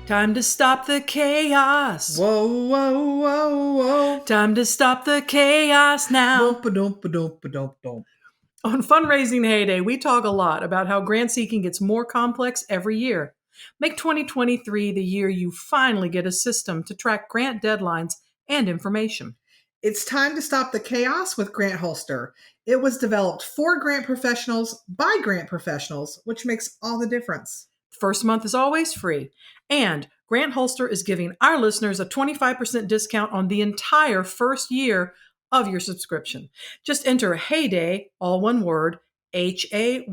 Time to stop the chaos. Whoa, whoa, whoa, whoa. Time to stop the chaos now. Dump-a-dump-a-dump-a-dump-dump. On Fundraising Heyday, we talk a lot about how grant seeking gets more complex every year. Make 2023 the year you finally get a system to track grant deadlines and information. It's time to stop the chaos with Grant Holster. It was developed for grant professionals by grant professionals, which makes all the difference. First month is always free. And Grant Holster is giving our listeners a 25% discount on the entire first year of your subscription. Just enter Heyday, all one word, HAYDAY,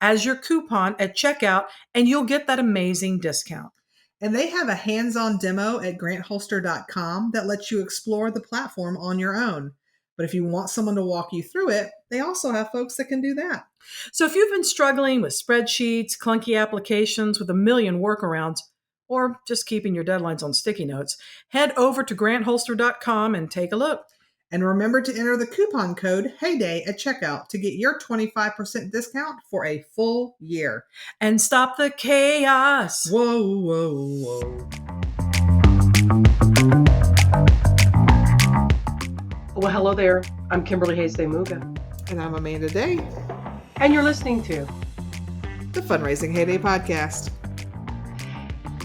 as your coupon at checkout, and you'll get that amazing discount. And they have a hands-on demo at grantholster.com that lets you explore the platform on your own. But if you want someone to walk you through it, they also have folks that can do that. So if you've been struggling with spreadsheets, clunky applications with a million workarounds, or just keeping your deadlines on sticky notes, head over to grantholster.com and take a look. And remember to enter the coupon code HEYDAY at checkout to get your 25% discount for a full year. And stop the chaos. Whoa, whoa, whoa. Well, hello there. I'm Kimberly Hayes-Muga. And I'm Amanda Day. And you're listening to the Fundraising Heyday podcast.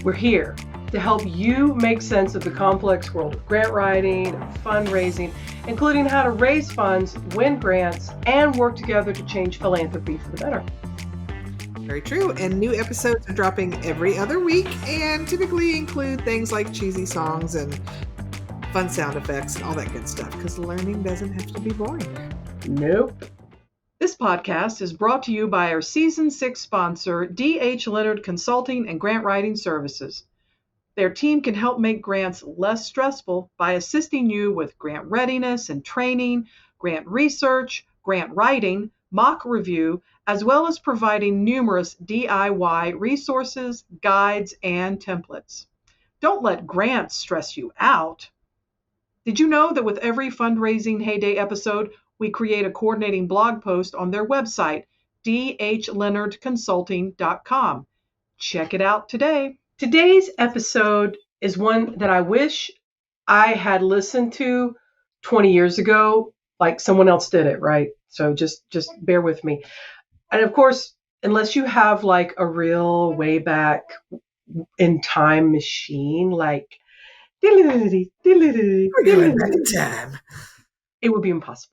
We're here to help you make sense of the complex world of grant writing, of fundraising, including how to raise funds, win grants, and work together to change philanthropy for the better. Very true. And new episodes are dropping every other week and typically include things like cheesy songs and fun sound effects and all that good stuff, because learning doesn't have to be boring. Nope. This podcast is brought to you by our Season 6 sponsor, D.H. Leonard Consulting and Grant Writing Services. Their team can help make grants less stressful by assisting you with grant readiness and training, grant research, grant writing, mock review, as well as providing numerous DIY resources, guides, and templates. Don't let grants stress you out. Did you know that with every Fundraising Heyday episode, we create a coordinating blog post on their website, dhleonardconsulting.com. Check it out today. Today's episode is one that I wish I had listened to 20 years ago, like someone else did it, right? So just bear with me. And of course, unless you have like a real way back in time machine, like We're going back in time. It would be impossible.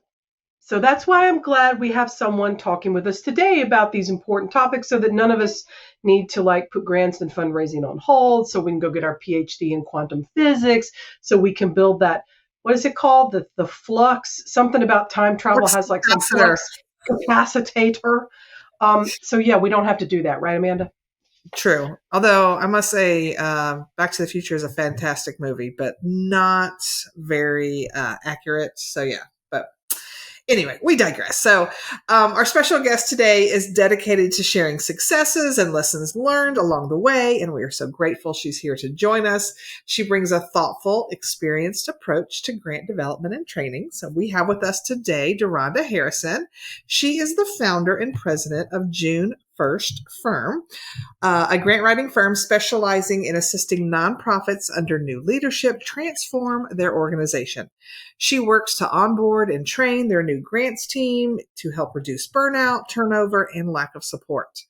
So that's why I'm glad we have someone talking with us today about these important topics so that none of us need to like put grants and fundraising on hold, so we can go get our PhD in quantum physics, so we can build that, what is it called? The flux, something about time travel has like some flux capacitator. So yeah, we don't have to do that, right, Amanda? True. Although I must say, Back to the Future is a fantastic movie, but not very accurate. So yeah, but anyway, we digress. So our special guest today is dedicated to sharing successes and lessons learned along the way, and we are so grateful she's here to join us. She brings a thoughtful, experienced approach to grant development and training. So we have with us today DeaRonda Harrison. She is the founder and president of June First Firm, a grant writing firm specializing in assisting nonprofits under new leadership transform their organization. She works to onboard and train their new grants team to help reduce burnout, turnover, and lack of support.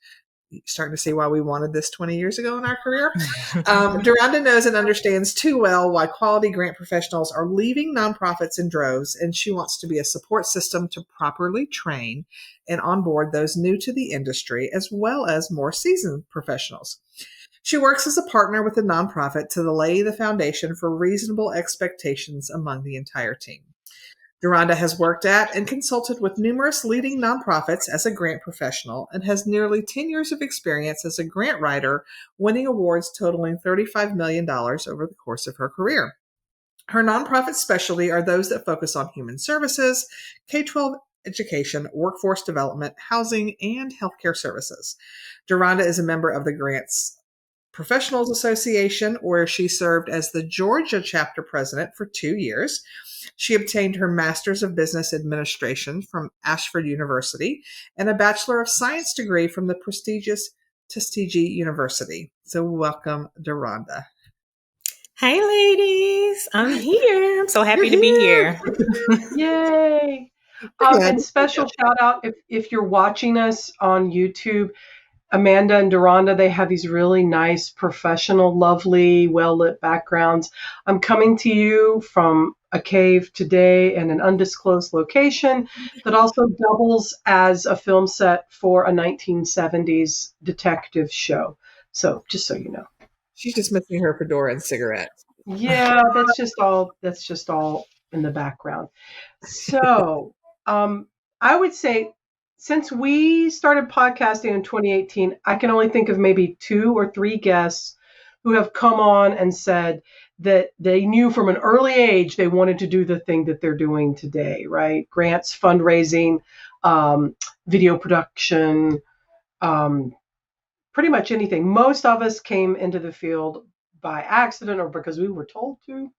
You're starting to see why we wanted this 20 years ago in our career. DeaRonda knows and understands too well why quality grant professionals are leaving nonprofits in droves, and she wants to be a support system to properly train and onboard those new to the industry, as well as more seasoned professionals. She works as a partner with a nonprofit to lay the foundation for reasonable expectations among the entire team. DeaRonda has worked at and consulted with numerous leading nonprofits as a grant professional and has nearly 10 years of experience as a grant writer, winning awards totaling $35 million over the course of her career. Her nonprofit specialty are those that focus on human services, K-12 education, workforce development, housing, and healthcare services. DeaRonda is a member of the Grants Professionals Association, where she served as the Georgia chapter president for 2 years. She obtained her Master's of Business Administration from Ashford University and a Bachelor of Science degree from the prestigious Tuskegee University. So welcome, DeaRonda. Hey, ladies. I'm here. I'm so happy to be here. Yay! And special shout out if you're watching us on YouTube, Amanda and DeaRonda, they have these really nice, professional, lovely, well-lit backgrounds. I'm coming to you from a cave today in an undisclosed location that also doubles as a film set for a 1970s detective show. So just so you know. She's just missing her fedora and cigarettes. Yeah, that's just all in the background. So, I would say since we started podcasting in 2018, I can only think of maybe 2 or 3 guests who have come on and said that they knew from an early age they wanted to do the thing that they're doing today, right? Grants, fundraising, video production, pretty much anything. Most of us came into the field by accident or because we were told to.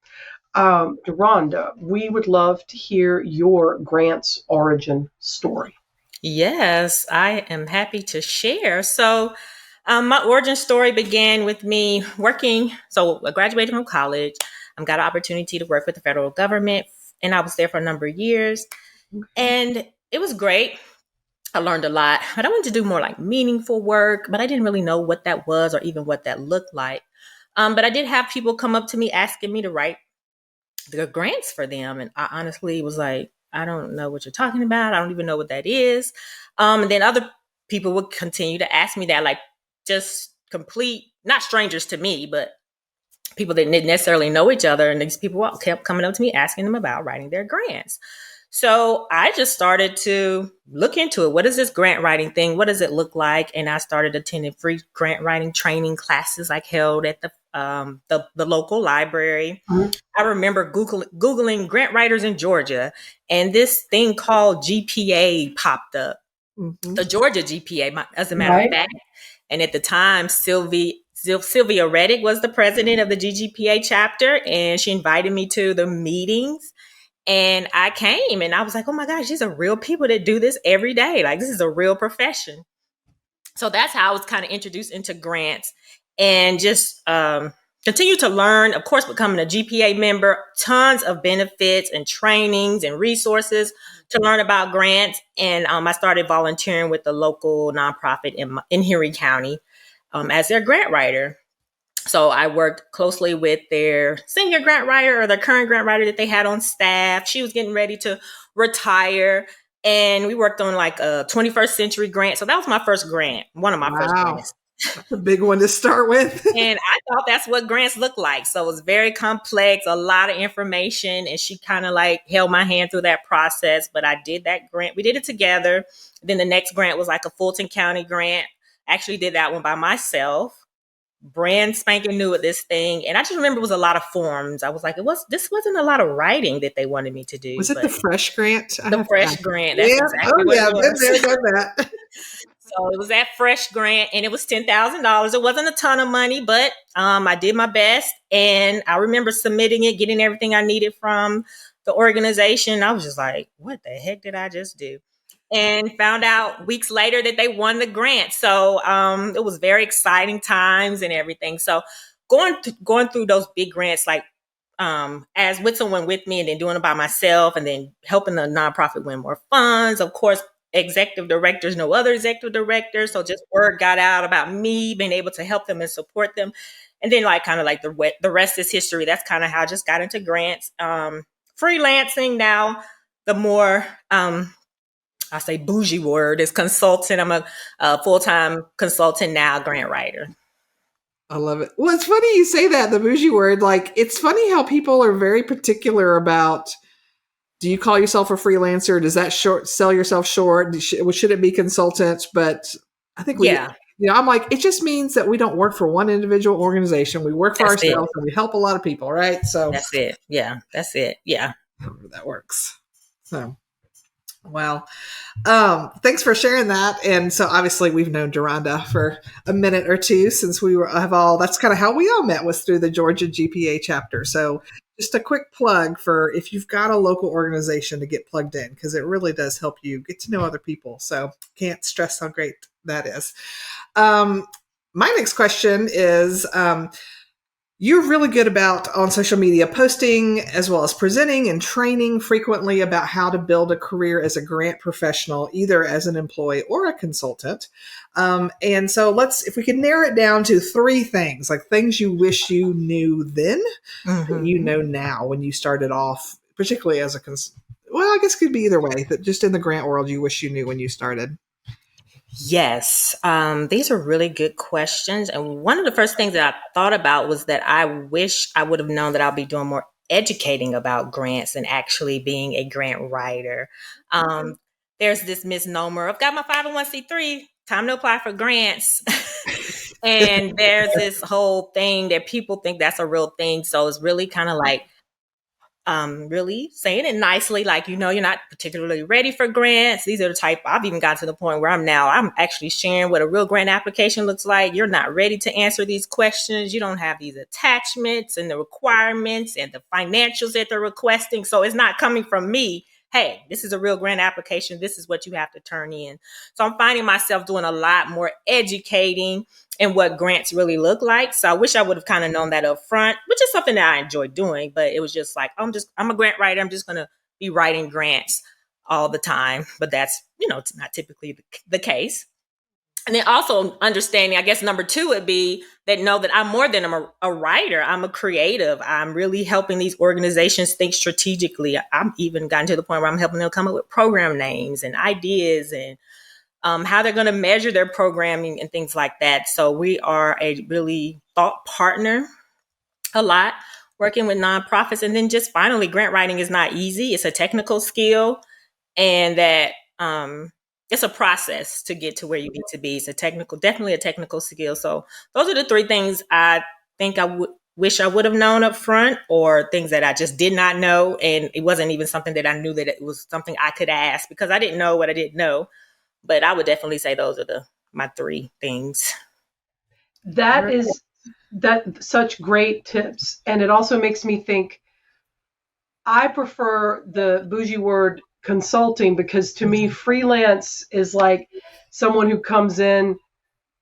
DeaRonda, we would love to hear your grants origin story. Yes, I am happy to share. So, my origin story began with me working. So, I graduated from college. I got an opportunity to work with the federal government, and I was there for a number of years. And it was great. I learned a lot, but I wanted to do more like meaningful work, but I didn't really know what that was or even what that looked like. But I did have people come up to me asking me to write the grants for them. And I honestly was like, I don't know what you're talking about. I don't even know what that is. And then other people would continue to ask me that, like just complete, not strangers to me, but people that didn't necessarily know each other. And these people kept coming up to me asking them about writing their grants. So I just started to look into it. What is this grant writing thing? What does it look like? And I started attending free grant writing training classes like held at the local library. Mm-hmm. I remember Googling grant writers in Georgia, and this thing called GPA popped up. Mm-hmm. The Georgia GPA, as a matter of fact. And at the time, Sylvia Reddick was the president of the GGPA chapter, and she invited me to the meetings. And I came and I was like, oh my gosh, these are real people that do this every day. Like, this is a real profession. So that's how I was kind of introduced into grants and just continue to learn. Of course, becoming a GPA member, tons of benefits and trainings and resources to learn about grants. And I started volunteering with the local nonprofit in Henry County as their grant writer. So I worked closely with their senior grant writer or the current grant writer that they had on staff. She was getting ready to retire. And we worked on like a 21st century grant. So that was my first grant, one of my first grants. That's a big one to start with. And I thought that's what grants look like. So it was very complex, a lot of information. And she kind of like held my hand through that process. But I did that grant. We did it together. Then the next grant was like a Fulton County grant. Actually did that one by myself. Brand spanking new at this thing. And I just remember it was a lot of forms. I was like, this wasn't a lot of writing that they wanted me to do. Was it the Fresh grant? The Fresh grant. That's exactly what it was. That. So it was that Fresh grant and it was $10,000. It wasn't a ton of money, but I did my best. And I remember submitting it, getting everything I needed from the organization. I was just like, what the heck did I just do? And found out weeks later that they won the grant. So it was very exciting times and everything. So going through those big grants, like as with someone with me and then doing it by myself and then helping the nonprofit win more funds. Of course, executive directors, no other executive directors. So just word got out about me being able to help them and support them. And then like kind of like the rest is history. That's kind of how I just got into grants. Freelancing now, the more I say bougie word is consultant. I'm a full-time consultant now, grant writer. I love it. Well, it's funny you say that, the bougie word. Like, it's funny how people are very particular about, do you call yourself a freelancer? Does that sell yourself short? Should it be consultant? But I think I'm like, it just means that we don't work for one individual organization. We work for ourselves and we help a lot of people, right? So that's it. Yeah, that's it. Yeah. However that works. So. Well, thanks for sharing that. And so obviously we've known DeaRonda for a minute or two since that's kind of how we all met, was through the Georgia GPA chapter. So just a quick plug for if you've got a local organization to get plugged in, because it really does help you get to know other people. So can't stress how great that is. my next question is, you're really good about on social media posting as well as presenting and training frequently about how to build a career as a grant professional, either as an employee or a consultant. And so if we could narrow it down to 3 things, like things you wish you knew then that you know now when you started off, particularly as a well, I guess it could be either way, that just in the grant world, you wish you knew when you started. Yes, these are really good questions. And one of the first things that I thought about was that I wish I would have known that I'll be doing more educating about grants and actually being a grant writer. There's this misnomer of got my 501c3, time to apply for grants. And there's this whole thing that people think that's a real thing. So it's really kind of like, really saying it nicely, like, you're not particularly ready for grants. These are the type, I've even gotten to the point where I'm actually sharing what a real grant application looks like. You're not ready to answer these questions. You don't have these attachments and the requirements and the financials that they're requesting. So it's not coming from me. Hey, this is a real grant application. This is what you have to turn in. So I'm finding myself doing a lot more educating and what grants really look like. So I wish I would have kind of known that up front, which is something that I enjoy doing, but it was just like, I'm a grant writer. I'm just going to be writing grants all the time. But that's, it's not typically the case. And then also understanding, I guess number 2 would be know that I'm more than a writer. I'm a creative. I'm really helping these organizations think strategically. I'm even gotten to the point where I'm helping them come up with program names and ideas and how they're going to measure their programming and things like that. So we are a really thought partner a lot, working with nonprofits. And then just finally, grant writing is not easy. It's a technical skill, and that it's a process to get to where you need to be. It's definitely a technical skill. So those are the 3 things I think I wish I would have known up front, or things that I just did not know. And it wasn't even something that I knew that it was something I could ask, because I didn't know what I didn't know. But I would definitely say those are my 3 things. That is such great tips. And it also makes me think, I prefer the bougie word consulting, because to me, freelance is like someone who comes in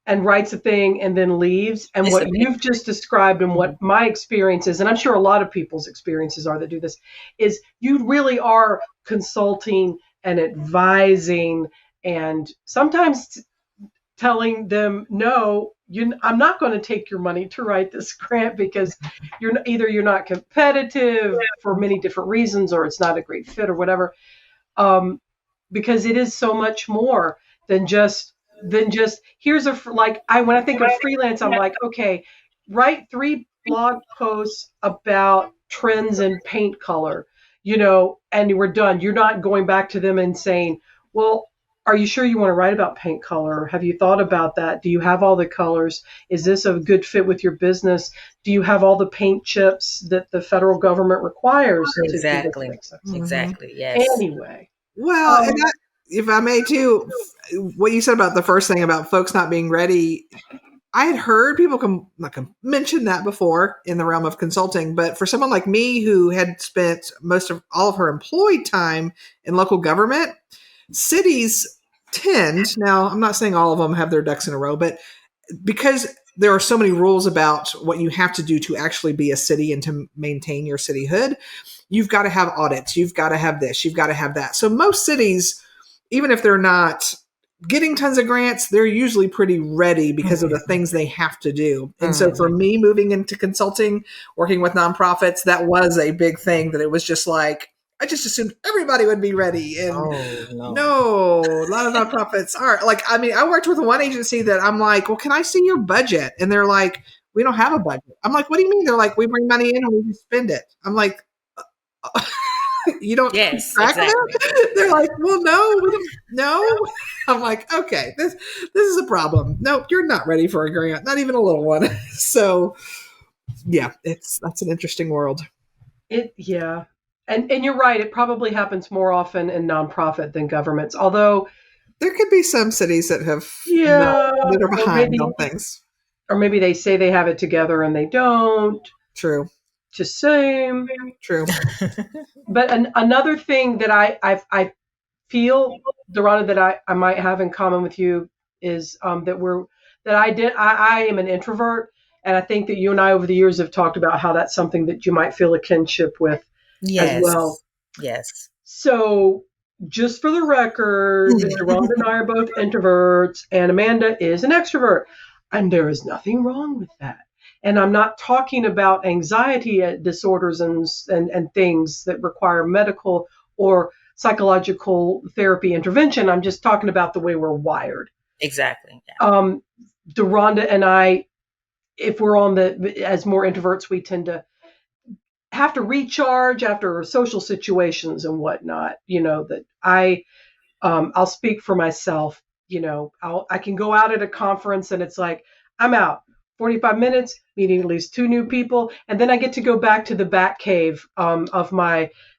and writes a thing and then leaves. And what you've just described and what my experience is, and I'm sure a lot of people's experiences are that do this, is you really are consulting and advising, and sometimes telling them, no, I'm not going to take your money to write this grant, because you're not competitive for many different reasons, or it's not a great fit or whatever. Because it is so much more than just here's when I think of freelance, I'm like, okay, write 3 blog posts about trends in paint color, and we're done. You're not going back to them and saying, well, are you sure you want to write about paint color? Have you thought about that? Do you have all the colors? Is this a good fit with your business? Do you have all the paint chips that the federal government requires? Exactly. Exactly. Yes. Anyway. Well, and if I may too, what you said about the first thing about folks not being ready, I had heard people mention that before in the realm of consulting, but for someone like me who had spent most of all of her employed time in local government, cities tend, now I'm not saying all of them have their ducks in a row, but because there are so many rules about what you have to do to actually be a city and to maintain your cityhood, you've got to have audits, you've got to have this, you've got to have that. So most cities, even if they're not getting tons of grants, they're usually pretty ready because of the things they have to do. And so for me, moving into consulting, working with nonprofits, that was a big thing, that it was just like, I just assumed everybody would be ready. And no, a lot of nonprofits aren't. Like, I mean, I worked with one agency that I'm like, well, can I see your budget? And they're like, we don't have a budget. I'm like, what do you mean? They're like, we bring money in and we just spend it. I'm like, you don't track exactly. That? They're like, well, no, we don't know. I'm like, okay, this is a problem. No, you're not ready for a grant, not even a little one. So yeah, that's an interesting world. Yeah. And you're right. It probably happens more often in nonprofit than governments, although there could be some cities that have, that are behind on things. Or maybe they say they have it together and they don't. True. Just same. True. But another thing that I feel, DeaRonda, that I might have in common with you is that that I am an introvert. And I think that you and I over the years have talked about how that's something that you might feel a kinship with as Yes. well. Yes. So just for the record, DeaRonda and I are both introverts and Amanda is an extrovert. And there is nothing wrong with that. And I'm not talking about anxiety disorders and things that require medical or psychological therapy intervention. I'm just talking about the way we're wired. Exactly. Yeah. DeaRonda and I, if we're as more introverts, we tend to have to recharge after social situations and whatnot. That I'll speak for myself. I can go out at a conference and it's like, I'm out 45 minutes, meeting at least 2 new people. And then I get to go back to the bat cave of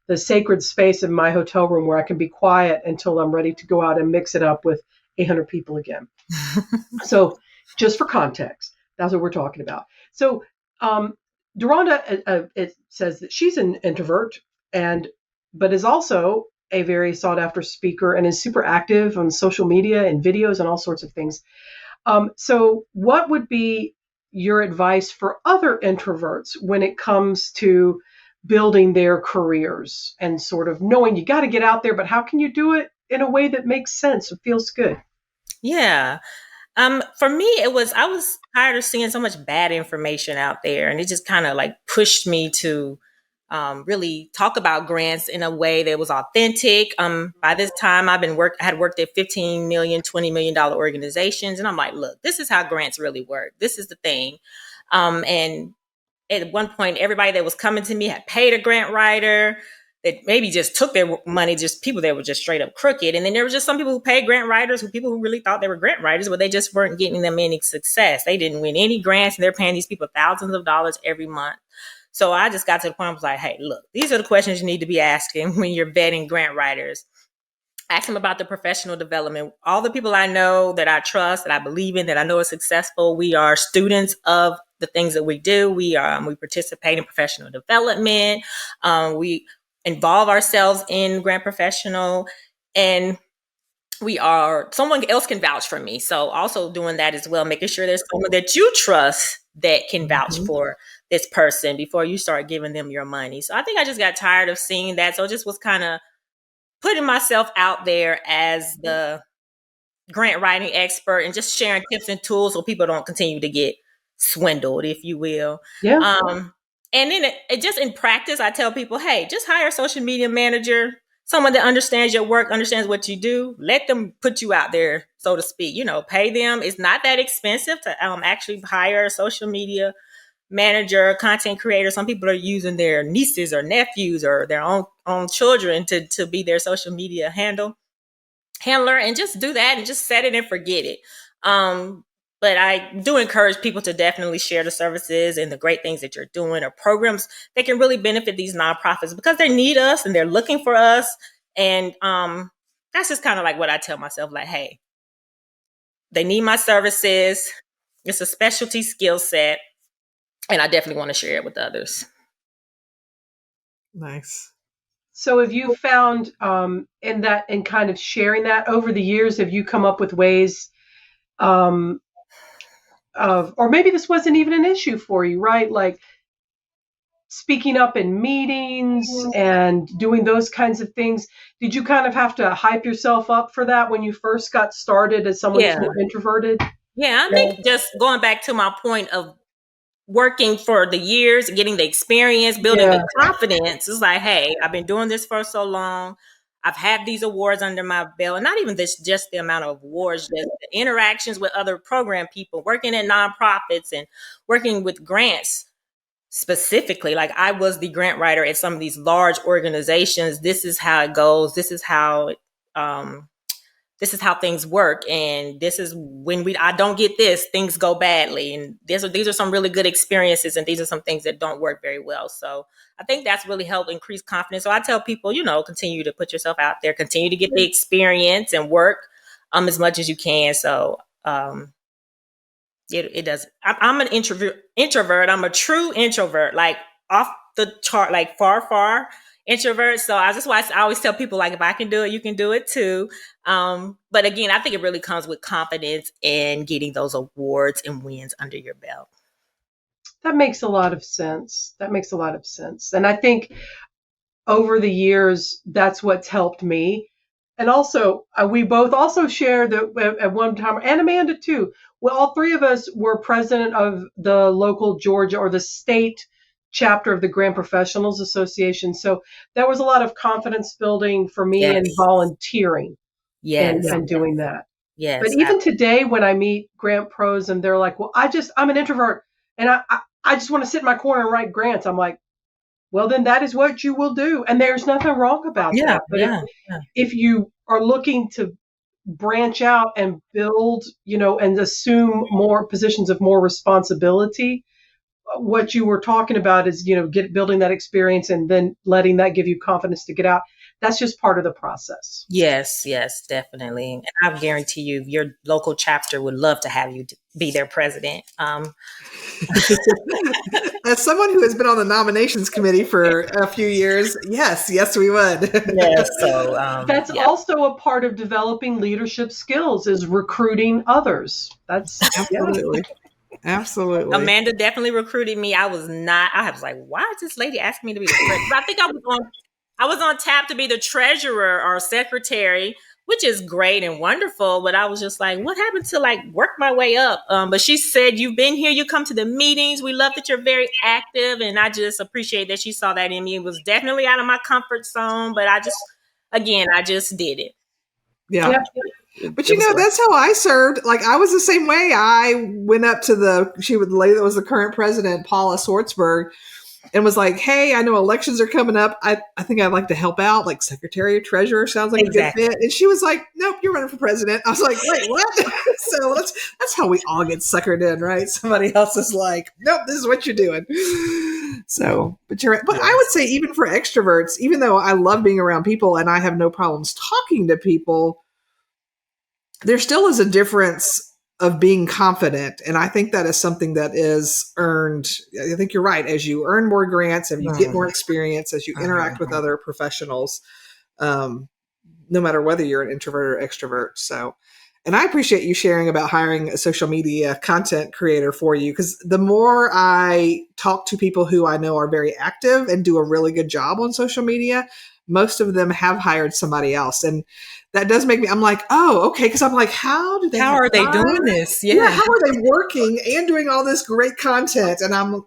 the sacred space in my hotel room where I can be quiet until I'm ready to go out and mix it up with 800 people again. So just for context, that's what we're talking about. So DeaRonda it says that she's an introvert but is also a very sought after speaker and is super active on social media and videos and all sorts of things. So what would be your advice for other introverts when it comes to building their careers and sort of knowing you got to get out there, but how can you do it in a way that makes sense and feels good? Yeah. For me, I was tired of seeing so much bad information out there, and it just kind of like pushed me to really talk about grants in a way that was authentic. By this time, I had worked at 15 million, $20 million organizations, and I'm like, look, this is how grants really work. This is the thing. And at one point, everybody that was coming to me had paid a grant writer that maybe just took their money, just people that were just straight up crooked. And then there were just some people who paid grant writers, people who really thought they were grant writers, but they just weren't getting them any success. They didn't win any grants, and they're paying these people thousands of dollars every month. So I just got to the point, I was like, hey, look, these are the questions you need to be asking when you're vetting grant writers. Ask them about the professional development. All the people I know that I trust, that I believe in, that I know are successful, we are students of the things that we do. We participate in professional development. We involve ourselves in grant professional, and someone else can vouch for me. So also doing that as well, making sure there's someone that you trust that can vouch for this person before you start giving them your money. So I think I just got tired of seeing that. So I just was kind of putting myself out there as the grant writing expert and just sharing tips and tools so people don't continue to get swindled, if you will. Yeah. And then it just in practice, I tell people, hey, just hire a social media manager, someone that understands your work, understands what you do. Let them put you out there, so to speak. Pay them. It's not that expensive to actually hire a social media manager, content creator. Some people are using their nieces or nephews or their own children to be their social media handler, and just do that and just set it and forget it. But I do encourage people to definitely share the services and the great things that you're doing or programs that can really benefit these nonprofits because they need us and they're looking for us. And that's just kind of like what I tell myself, like, hey, they need my services. It's a specialty skill set, and I definitely want to share it with others. Nice. So have you found in kind of sharing that over the years, have you come up with ways or maybe this wasn't even an issue for you, right? Like speaking up in meetings and doing those kinds of things. Did you kind of have to hype yourself up for that when you first got started as someone who's more introverted? Yeah, I think just going back to my point of working for the years, getting the experience, building the confidence. It's like, hey, I've been doing this for so long. I've had these awards under my belt, and not even just the amount of awards, just the interactions with other program people, working at nonprofits and working with grants specifically. Like I was the grant writer at some of these large organizations. This is how it goes. This is how things work, and this is when I don't get this, things go badly, and these are some really good experiences, and these are some things that don't work very well. So I think that's really helped increase confidence. So I tell people, continue to put yourself out there, continue to get the experience and work as much as you can. So it does. I'm an introvert. I'm a true introvert, like off the chart, like far introvert. So that's why I always tell people, like, if I can do it, you can do it too. But again, I think it really comes with confidence and getting those awards and wins under your belt. That makes a lot of sense. And I think over the years, that's what's helped me. And also, we both also share that at one time, and Amanda too, well, all three of us were president of the local Georgia or the state chapter of the Grant Professionals Association. So there was a lot of confidence building for me Yes. in volunteering Yes. and doing that. Yes. But even today, when I meet grant pros and they're like, well, I'm an introvert and I just want to sit in my corner and write grants. I'm like, well, then that is what you will do. And there's nothing wrong about that. But if you are looking to branch out and build, and assume more positions of more responsibility, what you were talking about is, building that experience and then letting that give you confidence to get out. That's just part of the process. Yes, definitely. And I guarantee you, your local chapter would love to have you be their president. As someone who has been on the nominations committee for a few years, yes, we would. Yes, so that's also a part of developing leadership skills is recruiting others. That's absolutely. Absolutely. Amanda definitely recruited me. I was like, why is this lady asking me to be the president? I think I was on tap to be the treasurer or secretary, which is great and wonderful. But I was just like, what happened to work my way up? But she said, you've been here, you come to the meetings. We love that you're very active. And I just appreciate that she saw that in me. It was definitely out of my comfort zone, but I just did it. Yeah. Yep. But that's how I served. I was the same way. I went up to the lady that was the current president, Paula Swartzberg, and was like, hey, I know elections are coming up. I think I'd like to help out. Secretary or treasurer sounds like exactly. a good fit. And she was like, nope, you're running for president. I was like, wait, what? So that's how we all get suckered in, right? Somebody else is like, nope, this is what you're doing. So, but you're right. But I would say even for extroverts, even though I love being around people and I have no problems talking to people, there still is a difference of being confident. And I think that is something that is earned. I think you're right. As you earn more grants, as you get more experience, as you interact with other professionals, no matter whether you're an introvert or extrovert. So, and I appreciate you sharing about hiring a social media content creator for you, because the more I talk to people who I know are very active and do a really good job on social media, most of them have hired somebody else. And that does make me, I'm like, oh, okay. Cause I'm like, how are they doing this? Yeah. How are they working and doing all this great content? And I'm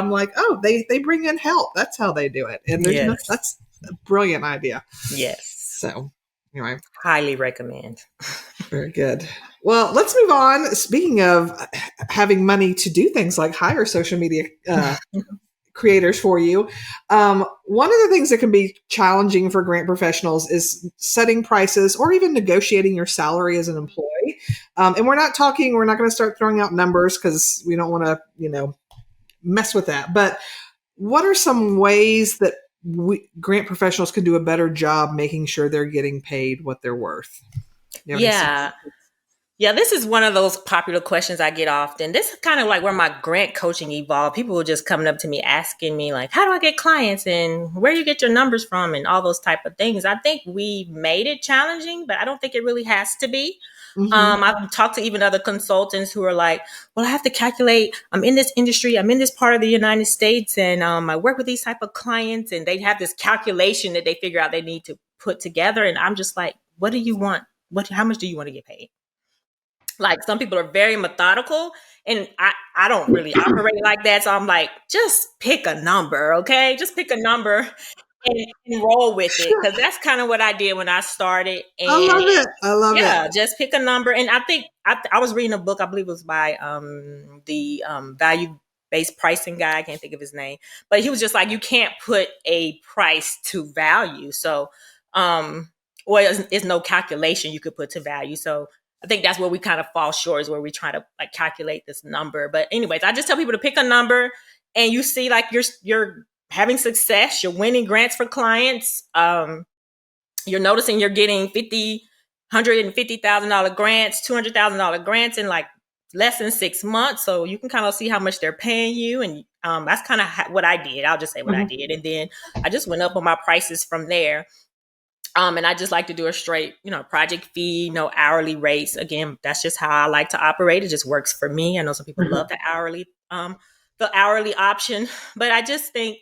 like, oh, they bring in help. That's how they do it. And that's a brilliant idea. Yes. So anyway, highly recommend. Very good. Well, let's move on. Speaking of having money to do things like hire social media creators for you. One of the things that can be challenging for grant professionals is setting prices or even negotiating your salary as an employee. And we're not going to start throwing out numbers because we don't want to, mess with that. But what are some ways that grant professionals can do a better job making sure they're getting paid what they're worth? Yeah, this is one of those popular questions I get often. This is kind of like where my grant coaching evolved. People were just coming up to me asking me how do I get clients and where do you get your numbers from and all those type of things. I think we made it challenging, but I don't think it really has to be. Mm-hmm. I've talked to even other consultants who are like, well, I have to calculate. I'm in this industry. I'm in this part of the United States and I work with these type of clients and they have this calculation that they figure out they need to put together. And I'm just like, what do you want? How much do you want to get paid? Some people are very methodical and I don't really operate like that. So I'm like, just pick a number. Okay. Just pick a number and roll with it. Cause that's kind of what I did when I started. And I love it. Yeah. Just pick a number. And I think I was reading a book, I believe it was by the value-based pricing guy. I can't think of his name, but he was just like, you can't put a price to value. So, it's no calculation you could put to value. So I think that's where we kind of fall short is where we try to calculate this number. But anyways, I just tell people to pick a number and you see you're having success, you're winning grants for clients. You're noticing you're getting $150,000 grants, $200,000 grants in less than 6 months. So you can kind of see how much they're paying you. And that's kind of what I did. I'll just say what I did. And then I just went up on my prices from there. And I just like to do a straight, project fee, no hourly rates. Again, that's just how I like to operate. It just works for me. I know some people love the hourly option, but I just think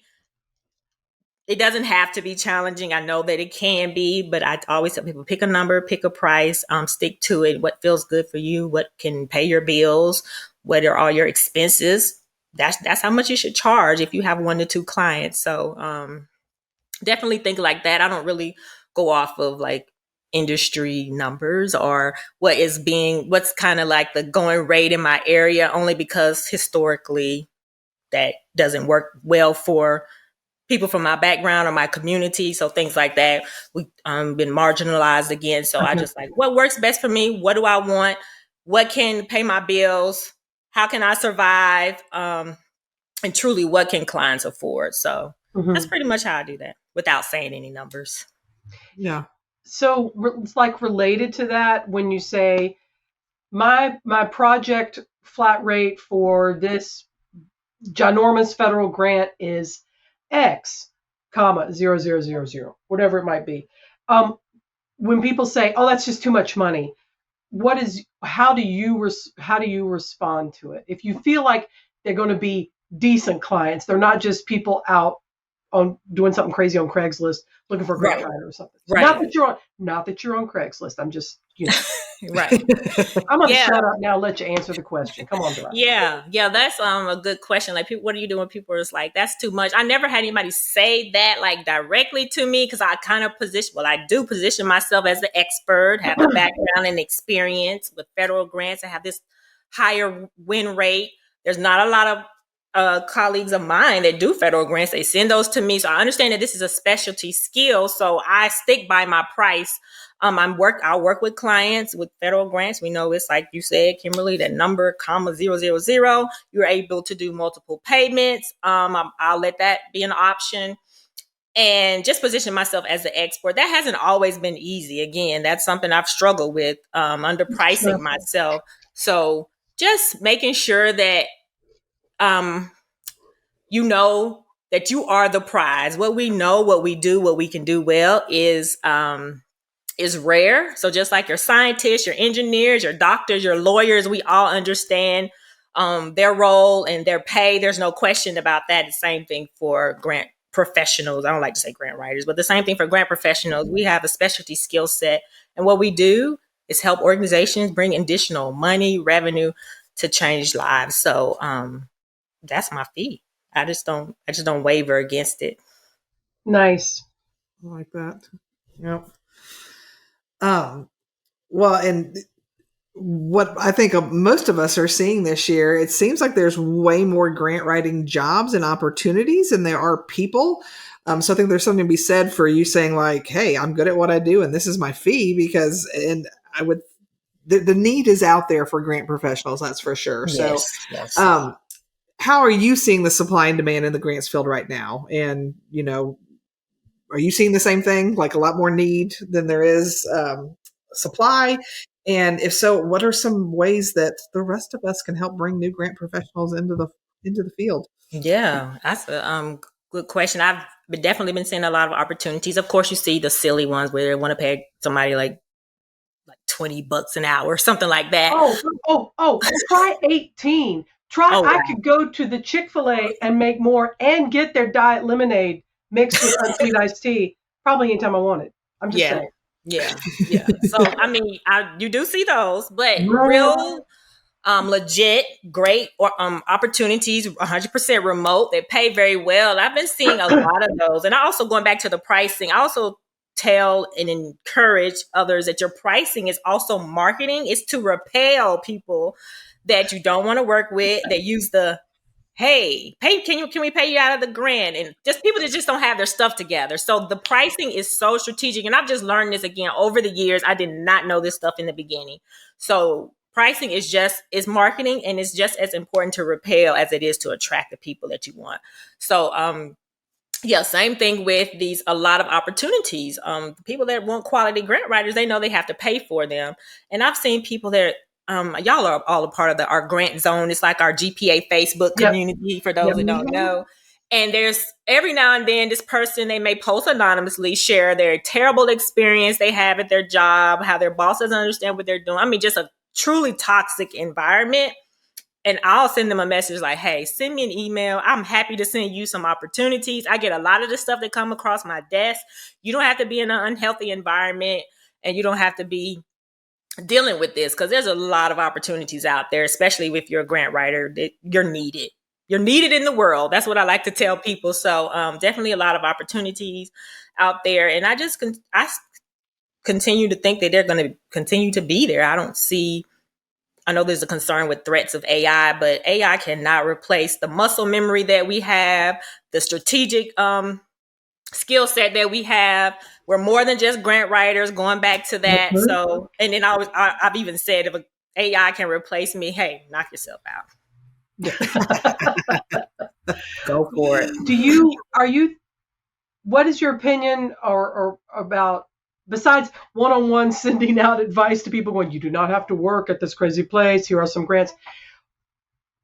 it doesn't have to be challenging. I know that it can be, but I always tell people, pick a number, pick a price, stick to it. What feels good for you, what can pay your bills, what are all your expenses. That's how much you should charge if you have 1 to 2 clients. So definitely think like that. I don't really go off of like industry numbers or what's kind of like the going rate in my area, only because historically that doesn't work well for people from my background or my community. So things like that, we've been marginalized again. So I just like, what works best for me? What do I want? What can pay my bills? How can I survive? And truly, what can clients afford? So that's pretty much how I do that without saying any numbers. Yeah. So it's like related to that, when you say my project flat rate for this ginormous federal grant is X, comma, 0000, whatever it might be. When people say, "Oh, that's just too much money," how do you respond to it? If you feel like they're going to be decent clients, they're not just people out on doing something crazy on Craigslist looking for a grant writer or something. So Right. Not that you're on Craigslist. I'm just, right. I'm going to shut up now and let you answer the question. Come on, DeaRonda. Yeah, that's a good question. Like, people, what are you doing? People are just like, that's too much. I never had anybody say that like directly to me, because I kind of I do position myself as the expert, have the background and experience with federal grants. I have this higher win rate. There's not a lot of colleagues of mine that do federal grants. They send those to me. So I understand that this is a specialty skill. So I stick by my price. I'll work with clients with federal grants. We know it's like you said, Kimberly, that number, comma, 000, you're able to do multiple payments. I'll let that be an option. And just position myself as the expert. That hasn't always been easy. Again, that's something I've struggled with, underpricing myself. So just making sure that you know that you are the prize. What we know, what we do, what we can do well is rare. So just like your scientists, your engineers, your doctors, your lawyers, we all understand their role and their pay. There's no question about that. The same thing for grant professionals. I don't like to say grant writers, but the same thing for grant professionals. We have a specialty skill set, and what we do is help organizations bring additional money, revenue to change lives. So that's my fee. I just don't waver against it. Nice. I like that. Yep. Well, and what I think most of us are seeing this year, it seems like there's way more grant writing jobs and opportunities than there are people. So I think there's something to be said for you saying like, "Hey, I'm good at what I do, and this is my fee," because the need is out there for grant professionals. That's for sure. Yes, so, yes. How are you seeing the supply and demand in the grants field right now? And, are you seeing the same thing, like a lot more need than there is supply? And if so, what are some ways that the rest of us can help bring new grant professionals into the field? Yeah, that's a good question. I've definitely been seeing a lot of opportunities. Of course, you see the silly ones where they want to pay somebody like $20 an hour or something like that. Try 18. I could go to the Chick-fil-A and make more and get their diet lemonade mixed with unsweet iced tea probably anytime I want it. I'm just saying. Yeah. So, I mean, you do see those, but real legit, great opportunities, 100% remote, they pay very well. I've been seeing a lot of those. And I also, going back to the pricing, I also tell and encourage others that your pricing is also marketing. It's to repel people that you don't want to work with, that use the, hey, can we pay you out of the grant? And just people that just don't have their stuff together. So the pricing is so strategic. And I've just learned this again over the years. I did not know this stuff in the beginning. So pricing is marketing, and it's just as important to repel as it is to attract the people that you want. So, same thing with a lot of opportunities. People that want quality grant writers, they know they have to pay for them. And I've seen people that, y'all are all a part of our grant zone. It's like our GPA Facebook community, for those that don't know. And there's every now and then this person, they may post anonymously, share their terrible experience they have at their job, how their boss doesn't understand what they're doing. I mean, just a truly toxic environment. And I'll send them a message like, hey, send me an email. I'm happy to send you some opportunities. I get a lot of the stuff that come across my desk. You don't have to be in an unhealthy environment, and you don't have to be dealing with this, because there's a lot of opportunities out there, especially if you're a grant writer, that you're needed. You're needed in the world. That's what I like to tell people. So definitely a lot of opportunities out there. And I continue to think that they're going to continue to be there. I know there's a concern with threats of AI, but AI cannot replace the muscle memory that we have, the strategic skill set that we have. We're more than just grant writers, going back to that. Mm-hmm. So, and then I've even said, if an AI can replace me, hey, knock yourself out. Go for it. What is your opinion or about, besides one-on-one sending out advice to people going, you do not have to work at this crazy place, here are some grants.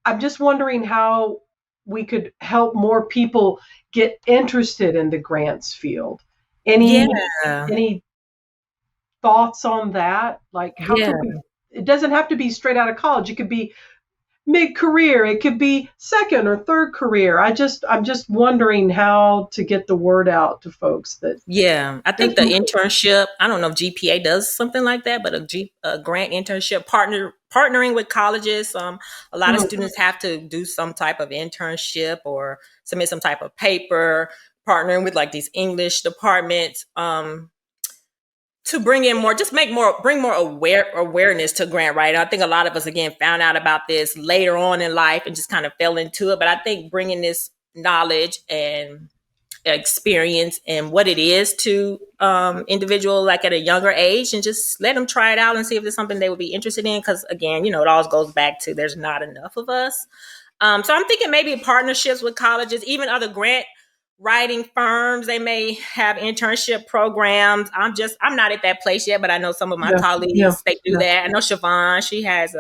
I'm just wondering how we could help more people get interested in the grants field. Any thoughts on that? Like, how it doesn't have to be straight out of college. It could be mid-career. It could be second or third career. I'm just wondering how to get the word out to folks that. Yeah, I think the internship, I don't know if GPA does something like that, but a grant internship partnering with colleges. A lot of students have to do some type of internship or submit some type of paper, partnering with like these English departments, to bring in more, bring more awareness to grant writing. I think a lot of us, again, found out about this later on in life and just kind of fell into it. But I think bringing this knowledge and experience and what it is to individual, like at a younger age, and just let them try it out and see if it's something they would be interested in. Because again, it always goes back to there's not enough of us. So I'm thinking maybe partnerships with colleges, even other grant writing firms. They may have internship programs. I'm not at that place yet, but I know some of my colleagues, they do that. I know Siobhan, she has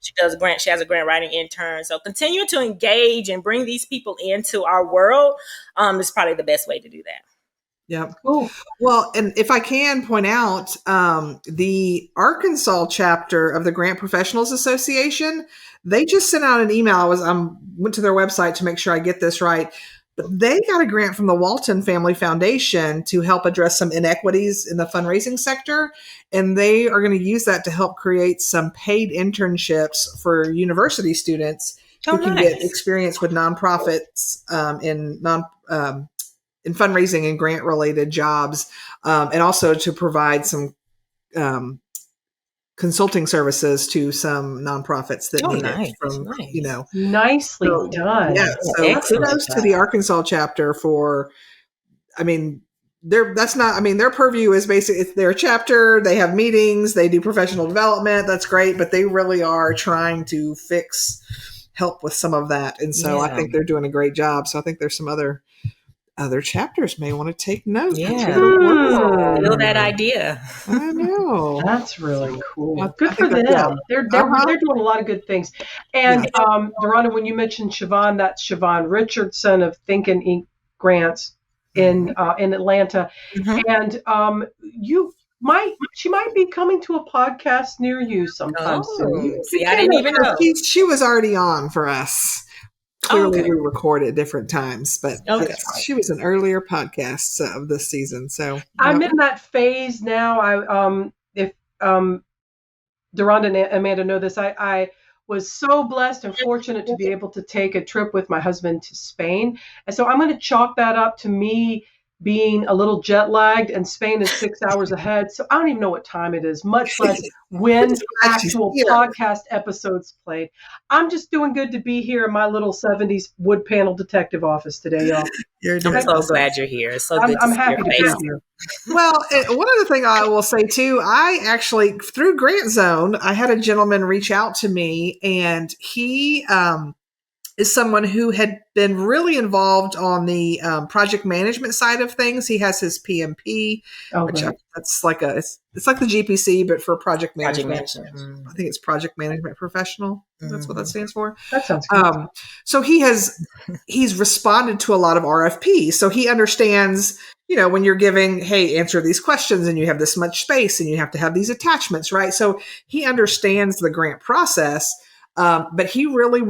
she has a grant writing intern. So continue to engage and bring these people into our world is probably the best way to do that. Yep. Cool. Well, and if I can point out, the Arkansas chapter of the Grant Professionals Association, they just sent out an email. I went to their website to make sure I get this right. But they got a grant from the Walton Family Foundation to help address some inequities in the fundraising sector. And they are going to use that to help create some paid internships for university students who can get experience with nonprofits in fundraising and grant related jobs, and also to provide some consulting services to some nonprofits that need it from, nicely done. Yeah. So kudos to the Arkansas chapter for, their purview is basically, it's their chapter. They have meetings, they do professional development. That's great, but they really are trying to help with some of that. And so I think they're doing a great job. So I think there's some other chapters may want to take note. Yeah. Feel that idea. I know. That's really cool. Good for them. They're doing a lot of good things. And DeaRonda, when you mentioned Siobhan, that's Siobhan Richardson of Think and Ink Grants in Atlanta. And she might be coming to a podcast near you sometime soon. See, I didn't even know. She was already on for us. Clearly, we record at different times, but she was an earlier podcast of this season. So I'm in that phase now. If DeaRonda and Amanda know this, I was so blessed and fortunate to be able to take a trip with my husband to Spain, and so I'm going to chalk that up to me being a little jet lagged, and Spain is 6 hours ahead. So I don't even know what time it is, much less when actual podcast episodes played. I'm just doing good to be here in my little 70s wood panel detective office today, y'all. I'm so glad you're here. It's so good I'm happy to be here. Well, one other thing I will say too, I actually, through Grant Zone, I had a gentleman reach out to me, and he is someone who had been really involved on the project management side of things. He has his PMP, which that's like it's like the GPC, but for project management. I think it's project management professional. That's what that stands for. That sounds good. So he's responded to a lot of RFPs. So he understands, when you're giving, hey, answer these questions and you have this much space and you have to have these attachments, right? So he understands the grant process. But he really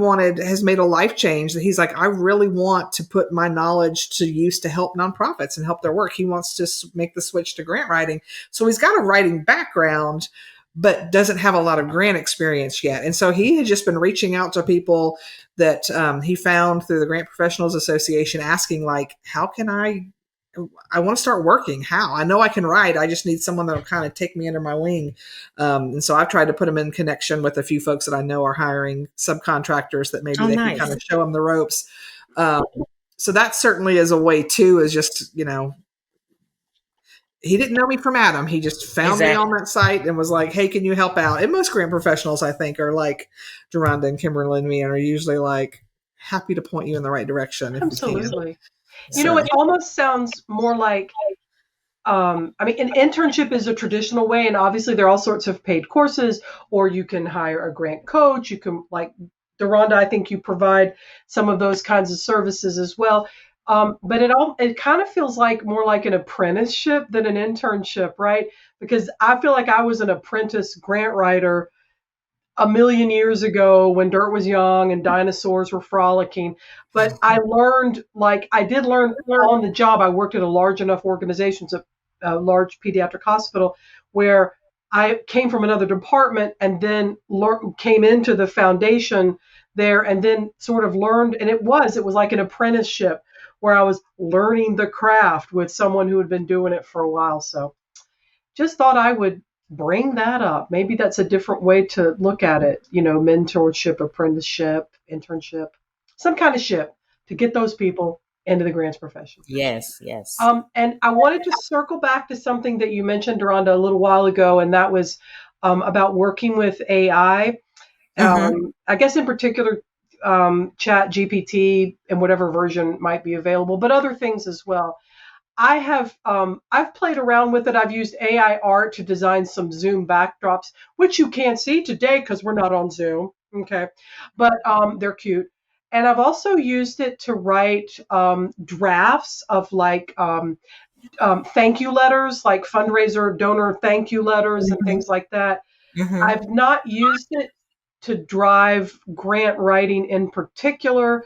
has made a life change that he's like, I really want to put my knowledge to use to help nonprofits and help their work. He wants to make the switch to grant writing. So he's got a writing background, but doesn't have a lot of grant experience yet. And so he had just been reaching out to people that he found through the Grant Professionals Association, asking like, how can I want to start working. How? I know I can write. I just need someone that'll kind of take me under my wing. And so I've tried to put them in connection with a few folks that I know are hiring subcontractors that maybe they can kind of show them the ropes. So that certainly is a way too, is just, he didn't know me from Adam. He just found me on that site and was like, hey, can you help out? And most grant professionals, I think, are like DeaRonda and Kimberly and me, and are usually like happy to point you in the right direction. Absolutely. It almost sounds more like, an internship is a traditional way, and obviously there are all sorts of paid courses, or you can hire a grant coach. You can, like DeaRonda, I think you provide some of those kinds of services as well. But it kind of feels like more like an apprenticeship than an internship, right? Because I feel like I was an apprentice grant writer a million years ago when dirt was young and dinosaurs were frolicking. But I learned, I did learn on the job. I worked at a large enough organization, a large pediatric hospital, where I came from another department and then came into the foundation there and then sort of learned. And it was like an apprenticeship where I was learning the craft with someone who had been doing it for a while. So just thought I would bring that up. Maybe that's a different way to look at it, mentorship, apprenticeship, internship, some kind of ship to get those people into the grants profession. Yes. And I wanted to circle back to something that you mentioned, DeaRonda, a little while ago, and that was about working with AI. I guess in particular, Chat GPT and whatever version might be available, but other things as well. I've played around with it. I've used AI art to design some Zoom backdrops, which you can't see today because we're not on Zoom. Okay. But they're cute. And I've also used it to write drafts of thank you letters, like fundraiser donor thank you letters and things like that. I've not used it to drive grant writing in particular,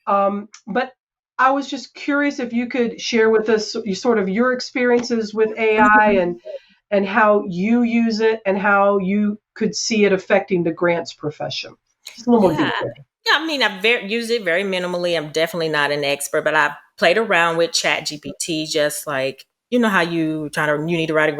but I was just curious if you could share with us sort of your experiences with AI and how you use it and how you could see it affecting the grants profession. Just a little more detail. Yeah, I've used it very minimally. I'm definitely not an expert, but I've played around with Chat GPT, just like, how you need to write a grant